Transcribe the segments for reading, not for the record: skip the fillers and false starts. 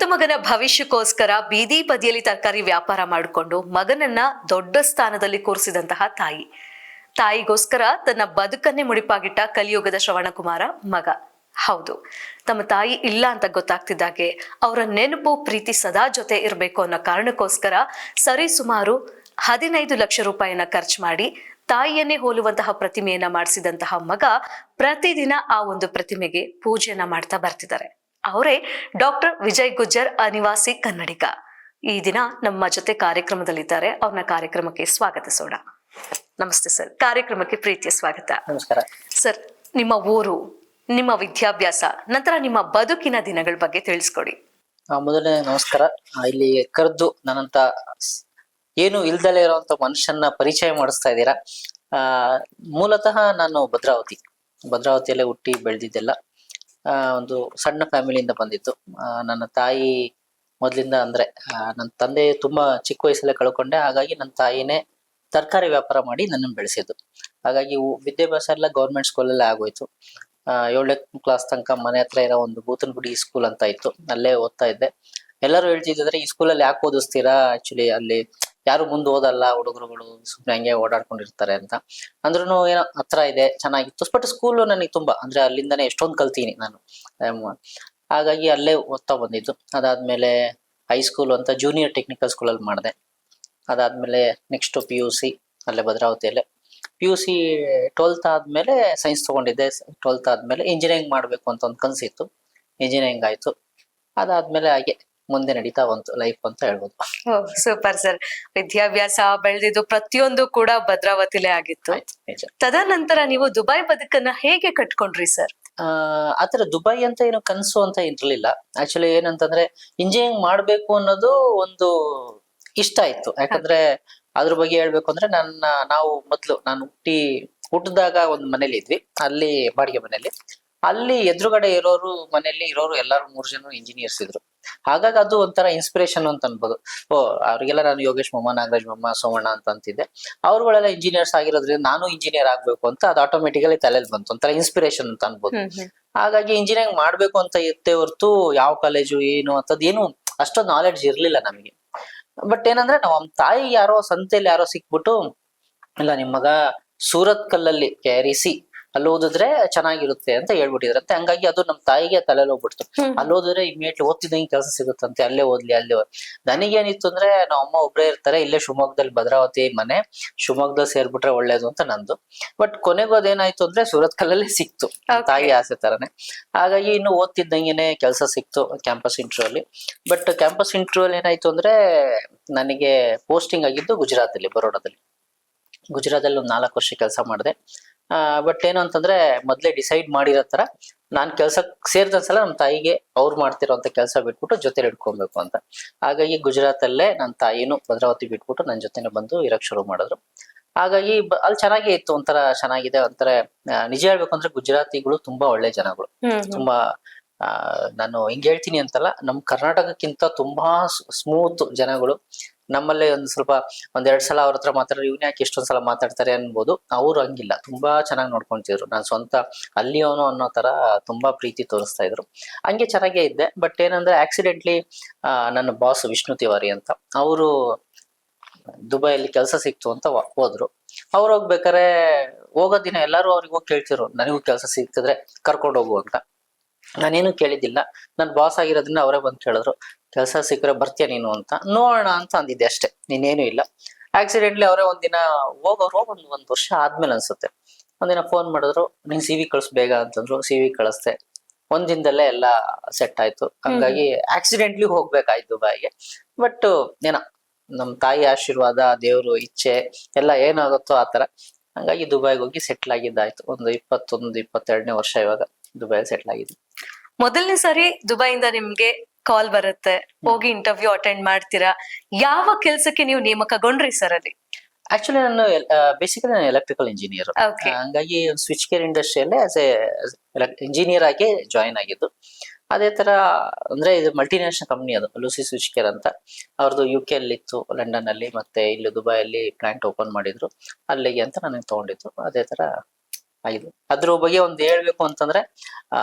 ಹೆತ್ತ ಮಗನ ಭವಿಷ್ಯಕ್ಕೋಸ್ಕರ ಬೀದಿ ಬದಿಯಲ್ಲಿ ತರಕಾರಿ ವ್ಯಾಪಾರ ಮಾಡಿಕೊಂಡು ಮಗನನ್ನ ದೊಡ್ಡ ಸ್ಥಾನದಲ್ಲಿ ಕೂರಿಸಿದಂತಹ ತಾಯಿಗೋಸ್ಕರ ತನ್ನ ಬದುಕನ್ನೇ ಮುಡಿಪಾಗಿಟ್ಟ ಕಲಿಯುಗದ ಶ್ರವಣಕುಮಾರ ಮಗ. ಹೌದು, ತಮ್ಮ ತಾಯಿ ಇಲ್ಲ ಅಂತ ಗೊತ್ತಾಗ್ತಿದ್ದಾಗೆ ಅವರ ನೆನಪು ಪ್ರೀತಿ ಸದಾ ಜೊತೆ ಇರಬೇಕು ಅನ್ನೋ ಕಾರಣಕ್ಕೋಸ್ಕರ ಸರಿಸುಮಾರು 15 ಲಕ್ಷ ರೂಪಾಯಿಯನ್ನ ಖರ್ಚು ಮಾಡಿ ತಾಯಿಯನ್ನೇ ಹೋಲುವಂತಹ ಪ್ರತಿಮೆಯನ್ನ ಮಾಡಿಸಿದಂತಹ ಮಗ ಪ್ರತಿದಿನ ಆ ಒಂದು ಪ್ರತಿಮೆಗೆ ಪೂಜೆಯನ್ನ ಮಾಡ್ತಾ ಬರ್ತಿದ್ದಾರೆ. ಅವರೇ ಡಾಕ್ಟರ್ ವಿಜಯ್ ಗುಜ್ಜರ್, ಅನಿವಾಸಿ ಕನ್ನಡಿಗ. ಈ ದಿನ ನಮ್ಮ ಜೊತೆ ಕಾರ್ಯಕ್ರಮದಲ್ಲಿದ್ದಾರೆ. ಅವ್ರನ್ನ ಕಾರ್ಯಕ್ರಮಕ್ಕೆ ಸ್ವಾಗತಿಸೋಣ. ನಮಸ್ತೆ ಸರ್, ಕಾರ್ಯಕ್ರಮಕ್ಕೆ ಪ್ರೀತಿಯ ಸ್ವಾಗತ. ನಮಸ್ಕಾರ ಸರ್. ನಿಮ್ಮ ಊರು, ನಿಮ್ಮ ವಿದ್ಯಾಭ್ಯಾಸ, ನಂತರ ನಿಮ್ಮ ಬದುಕಿನ ದಿನಗಳ ಬಗ್ಗೆ ತಿಳಿಸ್ಕೊಡಿ. ಮೊದಲನೇ ನಮಸ್ಕಾರ. ಇಲ್ಲಿ ಕರೆದು ನನ್ನಂತ ಏನು ಇಲ್ದಲೇ ಇರುವಂತ ಮನುಷ್ಯನ ಪರಿಚಯ ಮಾಡಿಸ್ತಾ ಇದ್ದೀರಾ. ಮೂಲತಃ ನಾನು ಭದ್ರಾವತಿಯಲ್ಲೇ ಹುಟ್ಟಿ ಬೆಳೆದಿದ್ದೆಲ್ಲ. ಒಂದು ಸಣ್ಣ ಫ್ಯಾಮಿಲಿಯಿಂದ ಬಂದಿತ್ತು. ನನ್ನ ತಾಯಿ ಮೊದಲಿಂದ ಅಂದ್ರೆ ನನ್ನ ತಂದೆ ತುಂಬಾ ಚಿಕ್ಕ ವಯಸ್ಸಲ್ಲೇ ಕಳ್ಕೊಂಡೆ. ಹಾಗಾಗಿ ನನ್ನ ತಾಯಿನೇ ತರಕಾರಿ ವ್ಯಾಪಾರ ಮಾಡಿ ನನ್ನನ್ನು ಬೆಳೆಸಿದ್ದು. ಹಾಗಾಗಿ ವಿದ್ಯಾಭ್ಯಾಸ ಎಲ್ಲ ಗೌರ್ಮೆಂಟ್ ಸ್ಕೂಲಲ್ಲೇ ಆಗೋಯ್ತು. 7ನೇ ಕ್ಲಾಸ್ ತನಕ ಮನೆ ಹತ್ರ ಇರೋ ಒಂದು ಬೂತನಗುಡಿ ಸ್ಕೂಲ್ ಅಂತ ಇತ್ತು, ಅಲ್ಲೇ ಓದ್ತಾ ಇದ್ದೆ. ಎಲ್ಲರೂ ಹೇಳ್ತಿದ್ರೆ ಈ ಸ್ಕೂಲಲ್ಲಿ ಯಾಕೆ ಓದಿಸ್ತೀರಾ, ಆಕ್ಚುಲಿ ಅಲ್ಲಿ ಯಾರು ಮುಂದೆ ಓದಲ್ಲ, ಹುಡುಗರುಗಳು ಸುಮ್ಮನೆ ಹಂಗೆ ಓಡಾಡ್ಕೊಂಡಿರ್ತಾರೆ ಅಂತ ಅಂದ್ರೂ ಏನೋ ಹತ್ರ ಇದೆ, ಚೆನ್ನಾಗಿತ್ತು. ಬಟ್ ಸ್ಕೂಲ್ ನನಗೆ ತುಂಬಾ ಅಂದ್ರೆ ಅಲ್ಲಿಂದಾನೇ ಎಷ್ಟೊಂದು ಕಲ್ತೀನಿ ನಾನು. ಹಾಗಾಗಿ ಅಲ್ಲೇ ಓದ್ತಾ ಬಂದಿದ್ದು. ಅದಾದ್ಮೇಲೆ ಹೈಸ್ಕೂಲ್ ಅಂತ ಜೂನಿಯರ್ ಟೆಕ್ನಿಕಲ್ ಸ್ಕೂಲಲ್ಲಿ ಮಾಡಿದೆ. ಅದಾದ್ಮೇಲೆ ನೆಕ್ಸ್ಟ್ PUC ಅಲ್ಲೇ ಭದ್ರಾವತಿಯಲ್ಲೇ. PUC 12th ಆದ್ಮೇಲೆ ಸೈನ್ಸ್ ತಗೊಂಡಿದ್ದೆ. 12th ಆದ್ಮೇಲೆ ಇಂಜಿನಿಯರಿಂಗ್ ಮಾಡ್ಬೇಕು ಅಂತ ಒಂದು ಕನಸಿತ್ತು. ಇಂಜಿನಿಯರಿಂಗ್ ಆಯ್ತು. ಅದಾದ್ಮೇಲೆ ಹಾಗೆ ಮುಂದೆ ನಡೀತಾ ಬಂತು ಲೈಫ್ ಅಂತ ಹೇಳ್ಬೋದು. Super sir. ವಿದ್ಯಾಭ್ಯಾಸ ಬೆಳೆದಿದ್ದು ಪ್ರತಿಯೊಂದು ಕೂಡ ಭದ್ರಾವತಿಲೇ ಆಗಿತ್ತು. ತದನಂತರ ನೀವು ದುಬೈ ಬದುಕನ್ನ ಹೇಗೆ ಕಟ್ಕೊಂಡ್ರಿ ಸರ್? ಆತರ ದುಬೈ ಅಂತ ಏನು ಕನಸು ಅಂತ ಇರ್ಲಿಲ್ಲ. ಆಕ್ಚುಲಿ ಏನಂತಂದ್ರೆ ಇಂಜಿನಿಯರಿಂಗ್ ಮಾಡ್ಬೇಕು ಅನ್ನೋದು ಒಂದು ಇಷ್ಟ ಇತ್ತು. ಯಾಕಂದ್ರೆ ಅದ್ರ ಬಗ್ಗೆ ಹೇಳ್ಬೇಕು ಅಂದ್ರೆ ನಾನು ಹುಟ್ಟಿದಾಗ ಒಂದು ಮನೇಲಿ ಇದ್ವಿ, ಅಲ್ಲಿ ಬಾಡಿಗೆ ಮನೇಲಿ. ಅಲ್ಲಿ ಎದುರುಗಡೆ ಮನೆಯಲ್ಲಿ ಇರೋರು ಎಲ್ಲಾರು 3 ಜನ ಇಂಜಿನಿಯರ್ಸ್ ಇದ್ರು. ಹಾಗಾಗಿ ಅದು ಒಂಥರ ಇನ್ಸ್ಪಿರೇಷನ್ ಅಂತ ಅನ್ಬೋದು. ಅವ್ರಿಗೆಲ್ಲ ನಾನು ಯೋಗೇಶ್ ಮಾಮ, ನಾಗರಾಜ್ ಮಾಮ, ಸೋಮಣ್ಣ ಅಂತ ಅಂತಿದ್ದೆ. ಅವ್ರುಗಳೆಲ್ಲ ಇಂಜಿನಿಯರ್ಸ್ ಆಗಿರೋದ್ರಿಂದ ನಾನು ಇಂಜಿನಿಯರ್ ಆಗ್ಬೇಕು ಅಂತ ಅದು ಆಟೋಮೆಟಿಕಲಿ ತಲೆಯಲ್ಲಿ ಬಂತು. ಒಂಥರ ಇನ್ಸ್ಪಿರೇಷನ್ ಅಂತ ಅನ್ಬೋದು. ಹಾಗಾಗಿ ಇಂಜಿನಿಯರಿಂಗ್ ಮಾಡ್ಬೇಕು ಅಂತ ಇತ್ತೇ ಹೊರ್ತು ಯಾವ ಕಾಲೇಜು ಏನು ಅಂತದ್ ಏನು ಅಷ್ಟೊಂದು ನಾಲೆಡ್ಜ್ ಇರ್ಲಿಲ್ಲ ನಮಗೆ. ಬಟ್ ಏನಂದ್ರೆ ನಮ್ಮ ತಾಯಿ ಯಾರೋ ಸಂತೆಯಲ್ಲಿ ಯಾರೋ ಸಿಕ್ಬಿಟ್ಟು, ಇಲ್ಲ ನಿಮ್ ಮಗ ಸೂರತ್ ಕಲ್ಲಲ್ಲಿ KREC ಅಲ್ಲಿ ಓದಿದ್ರೆ ಚೆನ್ನಾಗಿರುತ್ತೆ ಅಂತ ಹೇಳ್ಬಿಟ್ಟಿದ್ರಂತೆ. ಹಂಗಾಗಿ ಅದು ನಮ್ ತಾಯಿಗೆ ತಲೆಯಲ್ಲಿ ಹೋಗ್ಬಿಡ್ತು. ಅಲ್ಲಿ ಓದಿದ್ರೆ ಇಮಿಡಿಯೇಟ್ಲಿ ಓದ್ತಿದ್ದಂಗೆ ಕೆಲಸ ಸಿಗುತ್ತಂತೆ, ಅಲ್ಲೇ ಓದ್ಲಿ. ನನಗೇನಿತ್ತು ಅಂದ್ರೆ ನಮ್ಮ ಅಮ್ಮ ಒಬ್ರೇ ಇರ್ತಾರೆ ಇಲ್ಲೇ ಶಿವಮೊಗ್ಗದಲ್ಲಿ, ಭದ್ರಾವತಿ ಮನೆ, ಶಿವಮೊಗ್ಗದಲ್ಲಿ ಸೇರ್ಬಿಟ್ರೆ ಒಳ್ಳೇದು ಅಂತ ನಂದು. ಬಟ್ ಕೊನೆಗೂ ಅದೇನಾಯ್ತು ಅಂದ್ರೆ ಸೂರತ್ ಕಲ್ಲಲ್ಲಿ ಸಿಕ್ತು, ತಾಯಿ ಆಸೆ ತರನೇ. ಹಾಗಾಗಿ ಇನ್ನು ಓದ್ತಿದ್ದಂಗೆನೆ ಕೆಲಸ ಸಿಕ್ತು ಕ್ಯಾಂಪಸ್ ಇಂಟರ್ವ್ಯೂ ಅಲ್ಲಿ. ಬಟ್ ಕ್ಯಾಂಪಸ್ ಇಂಟರ್ವ್ಯೂ ಅಲ್ಲಿ ಏನಾಯ್ತು ಅಂದ್ರೆ ನನಗೆ ಪೋಸ್ಟಿಂಗ್ ಆಗಿದ್ದು ಗುಜರಾತಲ್ಲಿ, ಬರೋಡಾದಲ್ಲಿ. ಗುಜರಾತಲ್ಲಿ ಒಂದು 4 ವರ್ಷ ಕೆಲಸ ಮಾಡಿದೆ. ಬಟ್ ಏನು ಅಂತಂದ್ರೆ ಮೊದ್ಲೇ ಡಿಸೈಡ್ ಮಾಡಿರೋ ತರ ನಾನ್ ಕೆಲ್ಸಕ್ ಸೇರಿದೊಂದ್ಸಲ ನಮ್ಮ ತಾಯಿಗೆ ಅವ್ರು ಮಾಡ್ತಿರೋಂತ ಕೆಲಸ ಬಿಟ್ಬಿಟ್ಟು ಜೊತೆಲಿ ಇಟ್ಕೊಬೇಕು ಅಂತ. ಹಾಗಾಗಿ ಗುಜರಾತಲ್ಲೇ ನನ್ನ ತಾಯಿನೂ ಭದ್ರಾವತಿ ಬಿಟ್ಬಿಟ್ಟು ನನ್ನ ಜೊತೆನೆ ಬಂದು ಇರಕ್ ಶುರು ಮಾಡಿದ್ರು. ಹಾಗಾಗಿ ಅಲ್ಲಿ ಚೆನ್ನಾಗೇ ಇತ್ತು, ಒಂಥರ ಚೆನ್ನಾಗಿದೆ. ಒಂಥರ ನಿಜ ಹೇಳ್ಬೇಕು ಅಂದ್ರೆ ಗುಜರಾತಿಗಳು ತುಂಬಾ ಒಳ್ಳೆ ಜನಗಳು. ತುಂಬಾ ನಾನು ಹಿಂಗ್ ಹೇಳ್ತೀನಿ ಅಂತಲ್ಲ, ನಮ್ ಕರ್ನಾಟಕಕ್ಕಿಂತ ತುಂಬಾ ಸ್ಮೂತ್ ಜನಗಳು. ನಮ್ಮಲ್ಲೇ ಒಂದ್ 2 ಸಲ ಅವ್ರ ಹತ್ರ ಮಾತಾಡಿದ್ರೆ ಇವ್ನ ಯಾಕೆ ಎಷ್ಟೊಂದ್ ಸಲ ಮಾತಾಡ್ತಾರೆ ಅನ್ಬೋದು. ಅವ್ರು ಹಂಗಿಲ್ಲ, ತುಂಬಾ ಚೆನ್ನಾಗಿ ನೋಡ್ಕೊಂತಿದ್ರು. ನಾನ್ ಸ್ವಂತ ಅಲ್ಲಿಯವನು ಅನ್ನೋ ತರ ತುಂಬಾ ಪ್ರೀತಿ ತೋರಿಸ್ತಾ ಇದ್ರು. ಹಂಗೆ ಚೆನ್ನಾಗೇ ಇದ್ದೆ. ಬಟ್ ಏನಂದ್ರೆ ಆಕ್ಸಿಡೆಂಟ್ಲಿ ನನ್ನ ಬಾಸ್ ವಿಷ್ಣು ತಿವಾರಿ ಅಂತ, ಅವರು ದುಬೈಯಲ್ಲಿ ಕೆಲಸ ಸಿಕ್ತು ಅಂತ ಹೋದ್ರು. ಅವ್ರು ಹೋಗ್ಬೇಕಾರೆ ಹೋಗೋ ದಿನ ಎಲ್ಲಾರು ಅವ್ರಿಗೆ ಹೋಗಿ ಕೇಳ್ತಿರು, ನನಗೂ ಕೆಲಸ ಸಿಕ್ತಿದ್ರೆ ಕರ್ಕೊಂಡು ಹೋಗು ಅಂತ. ನಾನೇನು ಕೇಳಿದ್ದಿಲ್ಲ. ನನ್ ಬಾಸ್ ಆಗಿರೋದ್ರಿಂದ ಅವರೇ ಬಂದು ಕೇಳಿದ್ರು, ಕೆಲಸ ಸಿಕ್ಕರೆ ಬರ್ತೀಯ ನೀನು ಅಂತ. ನೋಡೋಣ ಅಂತ ಅಂದಿದ್ದೆ ಅಷ್ಟೇ, ನೀನೇನು ಇಲ್ಲ. ಆಕ್ಸಿಡೆಂಟ್ಲಿ ಅವರೇ ಒಂದಿನ ಹೋಗೋರು ಒಂದ್ ವರ್ಷ ಆದ್ಮೇಲೆ ಅನ್ಸುತ್ತೆ, ಒಂದಿನ ಫೋನ್ ಮಾಡಿದ್ರು, ನೀನ್ CV ಕಳ್ಸ್ ಬೇಗ ಅಂತಂದ್ರು. CV ಕಳಿಸ್ದೆ. ಒಂದಿನದಲ್ಲೇ ಎಲ್ಲ ಸೆಟ್ ಆಯ್ತು. ಹಂಗಾಗಿ ಆಕ್ಸಿಡೆಂಟ್ಲಿ ಹೋಗ್ಬೇಕಾಯ್ತು ದುಬೈಗೆ. ಬಟ್ ಏನೋ ನಮ್ ತಾಯಿ ಆಶೀರ್ವಾದ, ದೇವ್ರು ಇಚ್ಛೆ ಎಲ್ಲ ಏನಾಗುತ್ತೋ ಆತರ. ಹಂಗಾಗಿ ದುಬೈಗೆ ಹೋಗಿ ಸೆಟ್ಲ್ ಆಗಿದ್ದಾಯ್ತು. ಒಂದು 22ನೇ ವರ್ಷ ಇವಾಗ ದುಬೈ ಸೆಟ್ಲ್ ಆಗಿದ್ವಿ. ಮೊದಲನೇ ಸಾರಿ ದುಬೈಯಿಂದ ನಿಮ್ಗೆ ಕಾಲ್ ಬರುತ್ತೆ, ಹೋಗಿ ಇಂಟರ್ವ್ಯೂ ಅಟೆಂಡ್ ಮಾಡ್ತೀರಾ. ಯಾವ ಕೆಲ್ಸಕ್ಕೆ ನೀವು ನೇಮಕಗೊಂಡ್ರಿ ಸರ್ ಅಲ್ಲಿ? ಆಕ್ಚುಲಿ ನಾನು ಬೇಸಿಕಲಿ ನಾನು ಎಲೆಕ್ಟ್ರಿಕಲ್ ಇಂಜಿನಿಯರ್. ಹಂಗಾಗಿ ಸ್ವಿಚ್ ಕೇರ್ ಇಂಡಸ್ಟ್ರಿಯಲ್ಲೇ ಆಸ್ ಎ ಇಂಜಿನಿಯರ್ ಆಗಿ ಜಾಯಿನ್ ಆಗಿದ್ದು. ಅದೇ ತರ ಅಂದ್ರೆ ಇದು ಮಲ್ಟಿನ್ಯಾಷನಲ್ ಕಂಪ್ನಿ, ಅದು ಲೂಸಿ ಸ್ವಿಚ್ ಕೇರ್ ಅಂತ. ಅವ್ರದ್ದು UK ಅಲ್ಲಿ ಇತ್ತು, ಲಂಡನ್ ಅಲ್ಲಿ, ಮತ್ತೆ ಇಲ್ಲಿ ದುಬೈಯಲ್ಲಿ ಪ್ಲಾಂಟ್ ಓಪನ್ ಮಾಡಿದ್ರು. ಅಲ್ಲಿಗೆ ಅಂತ ನನಗೆ ತಗೊಂಡಿತ್ತು. ಅದೇ ತರ ಆಗಿದೆ. ಅದ್ರ ಬಗ್ಗೆ ಒಂದು ಹೇಳ್ಬೇಕು ಅಂತಂದ್ರೆ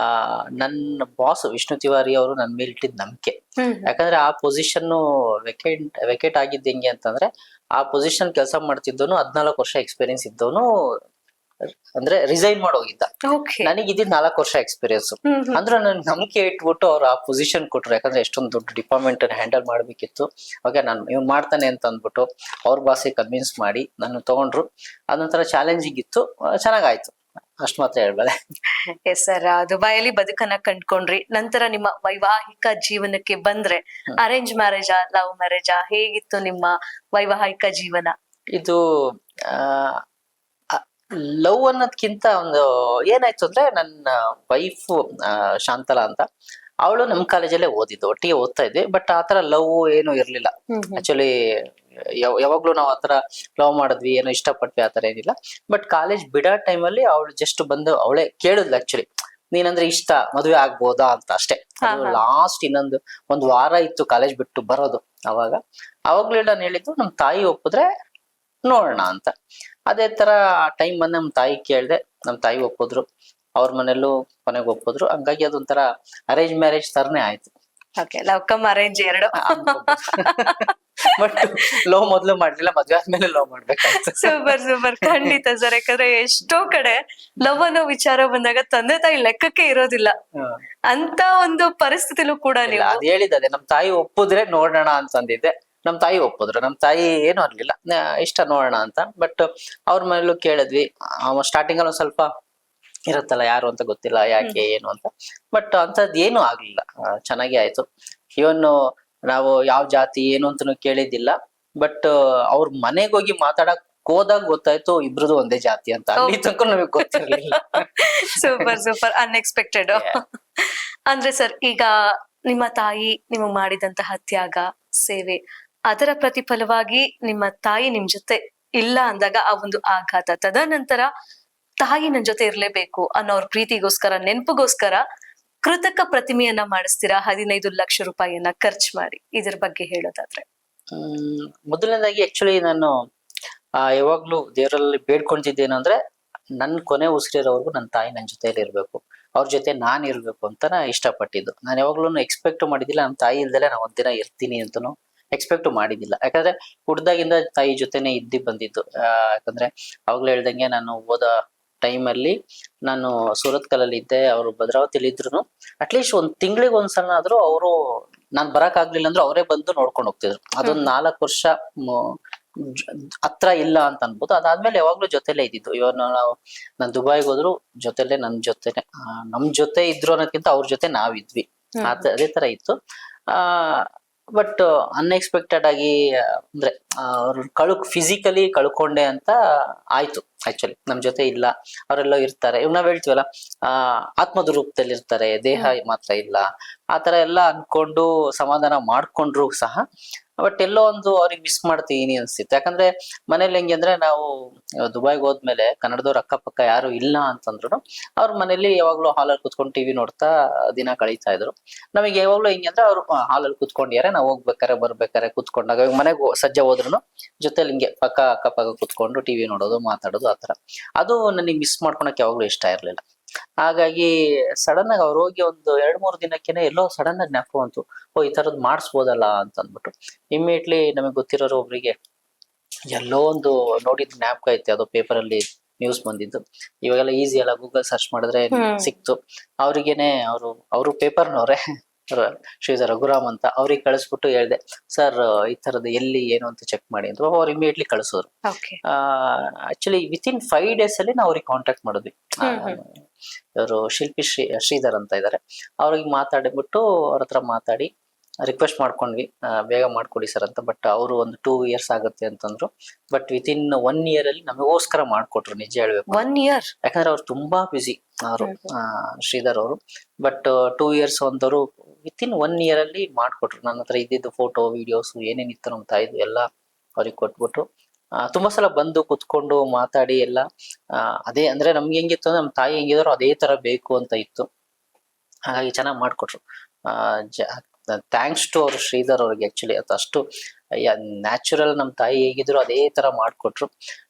ನನ್ನ ಬಾಸ್ ವಿಷ್ಣು ತಿವಾರಿ ಅವರು ನನ್ನ ಮೇಲೆ ಇಟ್ಟಿದ್ ನಂಬಿಕೆ. ಯಾಕಂದ್ರೆ ಆ ಪೊಸಿಷನ್ ವೆಕೇಟ್ ಆಗಿದ್ದು ಹೆಂಗೆ ಅಂತಂದ್ರೆ, ಆ ಪೊಸಿಷನ್ ಕೆಲಸ ಮಾಡ್ತಿದ್ದವನು 14 ವರ್ಷ ಎಕ್ಸ್ಪೀರಿಯನ್ಸ್ ಇದ್ದವನು ಅಂದ್ರೆ ರಿಸೈನ್ ಮಾಡಿ ಹೋಗಿದ್ದ. ಓಕೆ. ನನಗೆ ಇದ್ದಿದ್ 4 ವರ್ಷ ಎಕ್ಸ್ಪೀರಿಯನ್ಸ್. ಅಂದ್ರೆ ನನ್ ನಂಬಿಕೆ ಇಟ್ಬಿಟ್ಟು ಅವ್ರು ಆ ಪೊಸಿಷನ್ ಕೊಟ್ರು. ಯಾಕಂದ್ರೆ ಎಷ್ಟೊಂದು ದೊಡ್ಡ ಡಿಪಾರ್ಟ್ಮೆಂಟ್ ಹ್ಯಾಂಡಲ್ ಮಾಡ್ಬೇಕಿತ್ತು. ಓಕೆ, ನಾನು ಇವ್ ಮಾಡ್ತಾನೆ ಅಂತ ಅಂದ್ಬಿಟ್ಟು ಅವ್ರ ಬಾಸಿಗೆ ಕನ್ವಿನ್ಸ್ ಮಾಡಿ ನನ್ನ ತಗೊಂಡ್ರು. ಅದೊಂಥರ ಚಾಲೆಂಜಿಂಗ್ ಇತ್ತು, ಚೆನ್ನಾಗಾಯ್ತು. ಅಷ್ಟ್ ಮಾತ್ರ ಹೇಳ್ಬಲ್ಲೆ. ಎಸ್ ಸರ್, ದುಬೈಯಲ್ಲಿ ಬದುಕನ್ನ ಕಂಡ್ಕೊಂಡ್ರಿ. ನಂತರ ನಿಮ್ಮ ವೈವಾಹಿಕ ಜೀವನಕ್ಕೆ ಬಂದ್ರೆ ಅರೇಂಜ್ ಮ್ಯಾರೇಜಾ, ಲವ್ ಮ್ಯಾರೇಜಾ, ಹೇಗಿತ್ತು ನಿಮ್ಮ ವೈವಾಹಿಕ ಜೀವನ? ಇದು ಲವ್ ಅನ್ನೋದ್ಕಿಂತ ಒಂದು ಏನಾಯ್ತು ಅಂದ್ರೆ, ನನ್ನ ವೈಫ್ ಶಾಂತಲಾ ಅಂತ, ಅವಳು ನಮ್ ಕಾಲೇಜಲ್ಲೇ ಓದಿದ್ದು, ಒಟ್ಟಿಗೆ ಓದ್ತಾ ಇದ್ವಿ. ಬಟ್ ಆತರ ಲವ್ ಏನು ಇರ್ಲಿಲ್ಲ ಆಕ್ಚುಲಿ. ಯಾವಾಗ್ಲೂ ನಾವ್ ಆತರ ಲವ್ ಮಾಡಿದ್ವಿ, ಏನೋ ಇಷ್ಟಪಟ್ವಿ, ಆತರ ಏನಿಲ್ಲ. ಬಟ್ ಕಾಲೇಜ್ ಬಿಡೋ ಟೈಮಲ್ಲಿ ಅವಳು ಜಸ್ಟ್ ಬಂದು ಅವಳೇ ಕೇಳಿದ್ಲು ಆಕ್ಚುಲಿ, ನೀನಂದ್ರೆ ಇಷ್ಟ, ಮದ್ವೆ ಆಗ್ಬೋದಾ ಅಂತ ಅಷ್ಟೇ. ಲಾಸ್ಟ್ ಒಂದು ವಾರ ಇತ್ತು ಕಾಲೇಜ್ ಬಿಟ್ಟು ಬರೋದು. ಅವಾಗ್ಲೇ ನಾನು ಹೇಳಿದ್ದು, ನಮ್ ತಾಯಿ ಒಪ್ಪಿದ್ರೆ ನೋಡೋಣ ಅಂತ. ಅದೇ ತರ ಟೈಮ್ ಬಂದ್ ನಮ್ ತಾಯಿ ಕೇಳ್ದೆ, ನಮ್ ತಾಯಿ ಒಪ್ಪಿದ್ರು, ಅವ್ರ ಮನೆಯಲ್ಲೂ ಕೊನೆಗೆ ಒಪ್ಪಿದ್ರು. ಹಂಗಾಗಿ ಅದೊಂಥರ ಅರೇಂಜ್ ಮ್ಯಾರೇಜ್ ತರನೇ ಆಯ್ತು. ಓಕೆ, ಲವ್ ಕಮ್ ಅರೇಂಜ್ ಎರಡು. ಬಟ್ ಲವ್ ಮೊದ್ಲು ಮಾಡ್ಲಿಲ್ಲ, ಮದ್ವೆ ಆದ್ಮೇಲೆ ಲವ್ ಮಾಡ್ಬೇಕಾಯ್ತು. ಸೂಪರ್ ಸೂಪರ್, ಖಂಡಿತ ಸರ್. ಯಾಕಂದ್ರೆ ಎಷ್ಟೋ ಕಡೆ ಲವ್ ಅನ್ನೋ ವಿಚಾರ ಬಂದಾಗ ತಂದೆ ತಾಯಿ ಲೆಕ್ಕಕ್ಕೆ ಇರೋದಿಲ್ಲ. ಅಂತ ಒಂದು ಪರಿಸ್ಥಿತಿಲೂ ಕೂಡ ನೀವು ಅದ್ ಹೇಳಿದ್ದೆ, ನಮ್ ತಾಯಿ ಒಪ್ಪಿದ್ರೆ ನೋಡೋಣ ಅಂತಂದಿದ್ದೆ. ನಮ್ ತಾಯಿ ಒಪ್ಪಿದ್ರು. ನಮ್ ತಾಯಿ ಏನು ಅನ್ಲಿಲ್ಲ, ಇಷ್ಟ ನೋಡೋಣ ಅಂತ. ಬಟ್ ಅವ್ರ ಮನೇಲೂ ಕೇಳಿದ್ವಿ. ಸ್ಟಾರ್ಟಿಂಗ್ ಅಲ್ಲಿ ಒಂದ್ ಸ್ವಲ್ಪ ಇರುತ್ತಲ್ಲ, ಯಾರು ಅಂತ ಗೊತ್ತಿಲ್ಲ, ಯಾಕೆ ಏನು ಅಂತ. ಬಟ್ ಅಂತದ್ ಏನು ಆಗ್ಲಿಲ್ಲ, ಚೆನ್ನಾಗಿ ಆಯ್ತು. ಇವನ್ ನಾವು ಯಾವ ಜಾತಿ ಏನು ಅಂತಾನು ಕೇಳಿದ್ದಿಲ್ಲ. ಬಟ್ ಅವ್ರ ಮನೆಗೆ ಹೋಗಿ ಮಾತಾಡಕ್ ಹೋದಾಗ ಗೊತ್ತಾಯ್ತು ಇಬ್ರದು ಒಂದೇ ಜಾತಿ ಅಂತ. ಅಲ್ಲಿ ತನಕ ನಮಗ್ ಗೊತ್ತಿರ್ಲಿಲ್ಲ. Super super, unexpected. ಅಂದ್ರೆ ಸರ್, ಈಗ ನಿಮ್ಮ ತಾಯಿ ನಿಮಗೆ ಮಾಡಿದಂತಹ ತ್ಯಾಗ, ಸೇವೆ, ಅದರ ಪ್ರತಿಫಲವಾಗಿ ನಿಮ್ಮ ತಾಯಿ ನಿಮ್ ಜೊತೆ ಇಲ್ಲ ಅಂದಾಗ ಆ ಒಂದು ಆಘಾತ, ತದನಂತರ ತಾಯಿ ನನ್ ಜೊತೆ ಇರ್ಲೇಬೇಕು ಅನ್ನೋರ್ ಪ್ರೀತಿಗೋಸ್ಕರ, ನೆನಪಿಗೋಸ್ಕರ ಕೃತಕ ಪ್ರತಿಮೆಯನ್ನ ಮಾಡಿಸ್ತೀರಾ 15 ಲಕ್ಷ ರೂಪಾಯಿಯನ್ನ ಖರ್ಚು ಮಾಡಿ. ಇದ್ರ ಬಗ್ಗೆ ಹೇಳೋದಾದ್ರೆ? ಮೊದಲನೇದಾಗಿ ಆಕ್ಚುಲಿ ನಾನು ಯಾವಾಗ್ಲೂ ದೇವರಲ್ಲಿ ಬೇಡ್ಕೊಂತಿದ್ದೇನು ಅಂದ್ರೆ, ನನ್ ಕೊನೆ ಉಸಿರಿರೋವರೆಗೂ ನನ್ನ ತಾಯಿ ನನ್ನ ಜೊತೆಲಿ ಇರ್ಬೇಕು, ಅವ್ರ ಜೊತೆ ನಾನ್ ಇರ್ಬೇಕು ಅಂತ ನಾ ಇಷ್ಟಪಟ್ಟಿದ್ದು. ನಾನು ಯಾವಾಗ್ಲೂ ಎಕ್ಸ್ಪೆಕ್ಟ್ ಮಾಡಿದ್ದಿಲ್ಲ, ನಮ್ಮ ತಾಯಿ ಇಲ್ದಲೆ ನಾ ಒಂದಿನ ಇರ್ತೀನಿ ಅಂತನೂ ಎಕ್ಸ್ಪೆಕ್ಟ್ ಮಾಡಿದ್ದಿಲ್ಲ. ಯಾಕಂದ್ರೆ ಹುಡ್ದಾಗಿಂದ ತಾಯಿ ಜೊತೆನೆ ಇದ್ದಿ ಬಂದಿದ್ದು. ಯಾಕಂದ್ರೆ ಅವಾಗ್ಲೂ ಹೇಳ್ದಂಗೆ, ನಾನು ಓದ ಟೈಮ್ ಅಲ್ಲಿ ನಾನು ಸೂರತ್ ಕಲಲ್ಲಿ ಇದ್ದೆ, ಅವರು ಭದ್ರಾವತಿಲಿ ಇದ್ರು. ಅಟ್ಲೀಸ್ಟ್ ಒಂದ್ ತಿಂಗಳಿಗೆ ಒಂದ್ಸಲ ಆದ್ರೂ ಅವರು, ನಾನ್ ಬರಕ್ ಆಗ್ಲಿಲ್ಲ ಅಂದ್ರೆ ಅವರೇ ಬಂದು ನೋಡ್ಕೊಂಡು ಹೋಗ್ತಿದ್ರು. ಅದೊಂದ್ 4 ವರ್ಷ ಹತ್ರ ಇಲ್ಲ ಅಂತ ಅನ್ಬೋದು. ಅದಾದ್ಮೇಲೆ ಯಾವಾಗ್ಲೂ ಜೊತೆಲೆ ಇದ್ದಿದ್ದು. ಇವಾಗ ನಾನ್ ದುಬೈಗೆ ಹೋದ್ರು ಜೊತೆಲೆ, ನಮ್ ಜೊತೆ ಇದ್ರು ಅನ್ನೋದಕ್ಕಿಂತ ಅವ್ರ ಜೊತೆ ನಾವಿದ್ವಿ. ಅದೇ ತರ ಇತ್ತು. ಬಟ್ ಅನ್ಎಕ್ಸ್ಪೆಕ್ಟೆಡ್ ಆಗಿ ಅಂದ್ರೆ ಅವ್ರ ಫಿಸಿಕಲಿ ಕಳ್ಕೊಂಡೆ ಅಂತ ಆಯ್ತು. ಆಕ್ಚುಲಿ ನಮ್ ಜೊತೆ ಇಲ್ಲ, ಅವರೆಲ್ಲೋ ಇರ್ತಾರೆ. ಇವ್ ನಾವ್ ಹೇಳ್ತೀವಲ್ಲ, ಆತ್ಮದ ರೂಪದಲ್ಲಿ ಇರ್ತಾರೆ, ದೇಹ ಮಾತ್ರ ಇಲ್ಲ, ಆತರ ಎಲ್ಲ ಅನ್ಕೊಂಡು ಸಮಾಧಾನ ಮಾಡ್ಕೊಂಡ್ರು ಸಹ. ಬಟ್ ಎಲ್ಲೋ ಒಂದು ಅವ್ರಿಗೆ ಮಿಸ್ ಮಾಡ್ತೀನಿ ಅನ್ಸ್ತಿತ್ತು. ಯಾಕಂದ್ರೆ ಮನೇಲಿ ಹೆಂಗೆ ಅಂದ್ರೆ, ನಾವು ದುಬೈಗೆ ಹೋದ್ಮೇಲೆ ಕನ್ನಡದವ್ರ ಅಕ್ಕಪಕ್ಕ ಯಾರು ಇಲ್ಲ ಅಂತಂದ್ರು ಅವ್ರ ಮನೇಲಿ ಯಾವಾಗ್ಲೂ ಹಾಲಲ್ಲಿ ಕುತ್ಕೊಂಡು ಟಿವಿ ನೋಡ್ತಾ ದಿನ ಕಳೀತಾ ಇದ್ರು. ನಮಗೆ ಯಾವಾಗ್ಲೂ ಹೆಂಗೆ ಅಂದ್ರೆ, ಅವ್ರು ಹಾಲಲ್ಲಿ ಕುತ್ಕೊಂಡಿಯಾರೆ, ನಾವು ಹೋಗ್ಬೇಕಾರೆ ಬರ್ಬೇಕಾರೆ ಕುತ್ಕೊಂಡಾಗ, ಮನೆಗೆ ಸಜ್ಜೆ ಹೋದ್ರು ಜೊತೆಲಿ ಹಿಂಗೆ ಅಕ್ಕಪಕ್ಕ ಕುತ್ಕೊಂಡು ಟಿವಿ ನೋಡೋದು, ಮಾತಾಡೋದು, ಆತರ. ಅದು ನನಗೆ ಮಿಸ್ ಮಾಡ್ಕೊಳಕ್ ಯಾವಾಗ್ಲೂ ಇಷ್ಟ ಇರ್ಲಿಲ್ಲ. ಹಾಗಾಗಿ ಸಡನ್ ಆಗಿ ಅವ್ರು ಹೋಗಿ ಒಂದು 2-3 ದಿನಕ್ಕೆನೆ ಎಲ್ಲೋ ಸಡನ್ ಆಗಿ ಜ್ಞಾಪಕ ಬಂತು, ಓ ಈ ತರದ್ ಮಾಡಿಸ್ಬೋದಲ್ಲ ಅಂತ ಅಂದ್ಬಿಟ್ಟು. ಇಮಿಡಿಯೇಟ್ಲಿ ನಮಗೆ ಗೊತ್ತಿರೋರು ಒಬ್ರಿಗೆ ಎಲ್ಲೋ ಒಂದು ನೋಡಿದ್ ಜ್ಞಾಪಕ ಐತೆ, ಅದು ಪೇಪರ್ ಅಲ್ಲಿ ನ್ಯೂಸ್ ಬಂದಿದ್ದು. ಇವಾಗೆಲ್ಲ ಈಸಿ ಅಲ್ಲ, ಗೂಗಲ್ ಸರ್ಚ್ ಮಾಡಿದ್ರೆ ಸಿಕ್ತು. ಅವ್ರಿಗೇನೆ ಅವರು ಪೇಪರ್ನವ್ರೆ, ಶ್ರೀ ರಘುರಾಮ್ ಅಂತ, ಅವ್ರಿಗೆ ಕಳಿಸ್ಬಿಟ್ಟು ಹೇಳ್ದೆ, ಸರ್ ಈ ತರದ್ದು ಎಲ್ಲಿ ಏನು ಅಂತ ಚೆಕ್ ಮಾಡಿ ಅಂತ. ಅವ್ರು ಇಮಿಡಿಯೇಟ್ಲಿ ಕಳಿಸೋರು. ಆಕ್ಚುಲಿ ವಿತಿನ್ 5 days ಅಲ್ಲಿ ನಾವು ಅವ್ರಿಗೆ ಕಾಂಟ್ಯಾಕ್ಟ್ ಮಾಡಿದ್ವಿ. ಇವರು ಶಿಲ್ಪಿ ಶ್ರೀಧರ್ ಅಂತ ಇದಾರೆ, ಅವ್ರಿಗೆ ಮಾತಾಡ್ಬಿಟ್ಟು ಅವ್ರ ಹತ್ರ ಮಾತಾಡಿ ರಿಕ್ವೆಸ್ಟ್ ಮಾಡ್ಕೊಂಡ್ವಿ, ಬೇಗ ಮಾಡ್ಕೊಡಿ ಸರ್ ಅಂತ. ಬಟ್ ಅವರು ಒಂದು 2 years ಆಗುತ್ತೆ ಅಂತಂದ್ರು. ಬಟ್ ವಿತಿನ್ 1 year ಅಲ್ಲಿ ನಮಗೋಸ್ಕರ ಮಾಡ್ಕೊಟ್ರು, ನಿಜ ಹೇಳ್ಬೇಕು. 1 year? ಯಾಕಂದ್ರೆ ಅವ್ರು ತುಂಬಾ ಬ್ಯುಸಿ ಅವರು, ಶ್ರೀಧರ್ ಅವರು. ಬಟ್ 2 years ಒಂದವರು ವಿತಿನ್ 1 year ಅಲ್ಲಿ ಮಾಡ್ಕೊಟ್ರು. ನನ್ನ ಹತ್ರ ಇದ್ದಿದ್ದು ಫೋಟೋ, ವಿಡಿಯೋಸ್ ಏನೇನಿತ್ತು ನಮ್ಮ ತಾಯಿದು ಎಲ್ಲ ಅವ್ರಿಗೆ ಕೊಟ್ಬಿಟ್ಟು, ತುಂಬಾ ಸಲ ಬಂದು ಕುತ್ಕೊಂಡು ಮಾತಾಡಿ ಎಲ್ಲ. ಅದೇ ಅಂದ್ರೆ ನಮ್ಗೆ ಹೆಂಗಿತ್ತು ಅಂದ್ರೆ, ನಮ್ ತಾಯಿ ಹೆಂಗಿದ್ರು ಅದೇ ತರ ಬೇಕು ಅಂತ ಇತ್ತು. ಹಾಗಾಗಿ ಚೆನ್ನಾಗಿ ಮಾಡ್ಕೊಟ್ರು. ಥ್ಯಾಂಕ್ಸ್ ಟು ಅವ್ರು ಶ್ರೀಧರ್ ಅವ್ರಿಗೆ. ಆಕ್ಚುಲಿ ಅದು ಅಷ್ಟು ನ್ಯಾಚುರಲ್, ನಮ್ ತಾಯಿ ಹೇಗಿದ್ರು ಅದೇ ತರ ಮಾಡ್ಕೊಟ್ರು.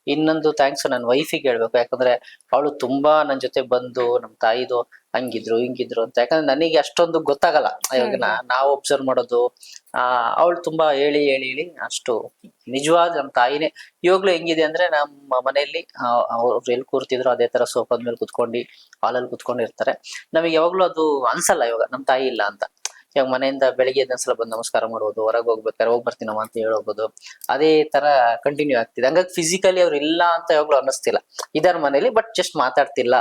ಇನ್ನೊಂದು ಥ್ಯಾಂಕ್ಸ್ ನನ್ನ ವೈಫಿಗೆ ಹೇಳ್ಬೇಕು. ಯಾಕಂದ್ರೆ ಅವಳು ತುಂಬಾ ನನ್ ಜೊತೆ ಬಂದು ನಮ್ ತಾಯಿದು ಹಂಗಿದ್ರು ಹಿಂಗಿದ್ರು ಅಂತ, ಯಾಕಂದ್ರೆ ನನಗೆ ಅಷ್ಟೊಂದು ಗೊತ್ತಾಗಲ್ಲ. ಇವಾಗ ನಾವು ಒಬ್ಸರ್ವ್ ಮಾಡೋದು, ಅವಳು ತುಂಬಾ ಹೇಳಿ ಹೇಳಿ ಹೇಳಿ ಅಷ್ಟು ನಿಜವಾದ ನಮ್ ತಾಯಿನೇ. ಇವಾಗ್ಲೂ ಹೆಂಗಿದೆ ಅಂದ್ರೆ ನಮ್ಮ ಮನೆಯಲ್ಲಿ ಅವ್ರು ಎಲ್ಲಿ ಕೂರ್ತಿದ್ರು ಅದೇ ತರ ಸೋಫಾದ ಮೇಲೆ ಕುತ್ಕೊಂಡು ಹಾಲಲ್ಲಿ ಕುತ್ಕೊಂಡಿರ್ತಾರೆ. ನಮಗೆ ಯಾವಾಗ್ಲೂ ಅದು ಅನ್ಸಲ್ಲ ಇವಾಗ ನಮ್ ತಾಯಿ ಇಲ್ಲ ಅಂತ. ಇವಾಗ ಮನೆಯಿಂದ ಬೆಳಿಗ್ಗೆ ಒಂದ್ಸಲ ಬಂದು ನಮಸ್ಕಾರ ಮಾಡೋದು, ಹೊರಗೆ ಹೋಗ್ಬೇಕಾದ್ರೆ ಹೋಗಿ ಬರ್ತೀನಮ್ಮ ಅಂತ ಹೇಳೋದು, ಅದೇ ತರ ಕಂಟಿನ್ಯೂ ಆಗ್ತಿದೆ. ಹಂಗಾಗಿ ಫಿಸಿಕಲಿ ಅವ್ರು ಇಲ್ಲ ಅಂತ ಯಾವಾಗ್ಲೂ ಅನ್ನಿಸ್ತಿಲ್ಲ, ಇದಾರ ಮನೇಲಿ, ಬಟ್ ಜಸ್ಟ್ ಮಾತಾಡ್ತಿಲ್ಲ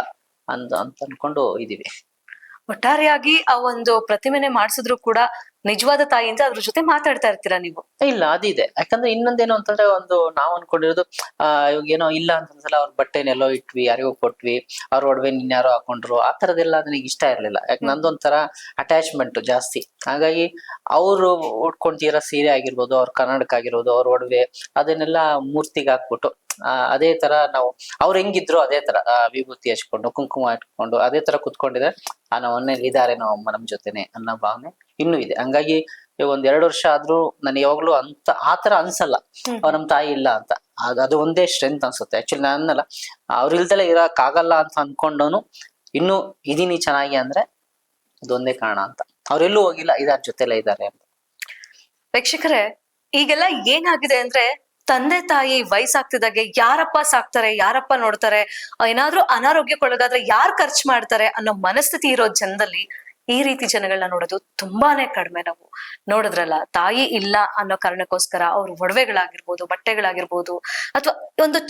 ಅಂತ ಅನ್ಕೊಂಡು ಇದೀವಿ. ಒಟ್ಟಾರೆಯಾಗಿ ಆ ಒಂದು ಪ್ರತಿಮೆನೆ ಮಾಡ್ಸಿದ್ರು ಕೂಡ ನಿಜವಾದ ತಾಯಿ ಅಂತ ಅದ್ರ ಜೊತೆ ಮಾತಾಡ್ತಾ ಇರ್ತೀರಾ ನೀವು? ಇಲ್ಲ ಅದಿದೆ. ಯಾಕಂದ್ರೆ ಇನ್ನೊಂದೇನು ಅಂತಂದ್ರೆ, ಒಂದು ನಾವ್ ಅನ್ಕೊಂಡಿರೋದು ಇವಾಗ ಏನೋ ಇಲ್ಲ ಅಂತಂದ್ಸಲ ಅವ್ರ ಬಟ್ಟೆನೆಲ್ಲೋ ಇಟ್ವಿ, ಯಾರಿಗೋ ಕೊಟ್ವಿ, ಅವ್ರ ಒಡವೆ ಯಾರೋ ಹಾಕೊಂಡ್ರು, ಆ ತರದೆಲ್ಲ ನನಗೆ ಇಷ್ಟ ಇರ್ಲಿಲ್ಲ. ಯಾಕೆ ನಂದೊಂಥರ ಅಟ್ಯಾಚ್ಮೆಂಟ್ ಜಾಸ್ತಿ. ಹಾಗಾಗಿ ಅವ್ರು ಉಟ್ಕೊಂತೀರ ಸೀರೆ ಆಗಿರ್ಬೋದು, ಅವ್ರ ಕನ್ನಡಕ ಆಗಿರ್ಬೋದು, ಅವ್ರ ಒಡವೆ ಅದನ್ನೆಲ್ಲ ಮೂರ್ತಿಗೆ ಹಾಕ್ಬಿಟ್ಟು ಅದೇ ತರ ನಾವು ಅವ್ರು ಹೆಂಗಿದ್ರು ಅದೇ ತರ ವಿಭೂತಿ ಹಚ್ಕೊಂಡು ಕುಂಕುಮ ಇಟ್ಕೊಂಡು ಅದೇ ತರ ಕುತ್ಕೊಂಡಿದ್ರೆ ನಾವು ಇದಾರೆ ನಾವು ಅಮ್ಮ ನಮ್ ಜೊತೆನೆ ಅನ್ನೋ ಭಾವನೆ ಇನ್ನೂ ಇದೆ. ಹಂಗಾಗಿ ಒಂದ್ 2 ವರ್ಷ ಆದ್ರೂ ನನಗೆ ಯಾವಾಗ್ಲೂ ಆತರ ಅನ್ಸಲ್ಲ ನಮ್ ತಾಯಿ ಇಲ್ಲ ಅಂತ. ಅದು ಒಂದೇ ಸ್ಟ್ರೆಂತ್ ಅನ್ಸುತ್ತೆ. ಆಕ್ಚುಲಿ ನಾನಲ್ಲ, ಅವ್ರ ಇಲ್ದಲೆ ಇರಕ್ ಆಗಲ್ಲ ಅಂತ ಅನ್ಕೊಂಡವನು ಇನ್ನು ಇದೀನಿ ಚೆನ್ನಾಗಿ ಅಂದ್ರೆ ಅದೊಂದೇ ಕಾರಣ ಅಂತ. ಅವ್ರೆಲ್ಲೂ ಹೋಗಿಲ್ಲ, ಇದಾರ ಜೊತೆಲೆ ಇದಾರೆ ಅಂತ. ವೀಕ್ಷಕರೇ, ಈಗೆಲ್ಲ ಏನಾಗಿದೆ ಅಂದ್ರೆ ತಂದೆ ತಾಯಿ ವಯಸ್ಸಾಗ್ತಿದಾಗೆ ಯಾರಪ್ಪ ಸಾಕ್ತಾರೆ, ಯಾರಪ್ಪ ನೋಡ್ತಾರೆ, ಏನಾದ್ರೂ ಅನಾರೋಗ್ಯಕ್ಕೊಳಗಾದ್ರೆ ಯಾರು ಖರ್ಚು ಮಾಡ್ತಾರೆ ಅನ್ನೋ ಮನಸ್ಥಿತಿ ಇರೋ ಜನದಲ್ಲಿ ಈ ರೀತಿ ಜನಗಳನ್ನ ನೋಡೋದು ತುಂಬಾನೇ ಕಡಿಮೆ. ನಾವು ನೋಡಿದ್ರಲ್ಲ, ತಾಯಿ ಇಲ್ಲ ಅನ್ನೋ ಕಾರಣಕ್ಕೋಸ್ಕರ ಅವ್ರ ಒಡವೆಗಳಾಗಿರ್ಬೋದು, ಬಟ್ಟೆಗಳಾಗಿರ್ಬೋದು, ಅಥವಾ ಒಂದು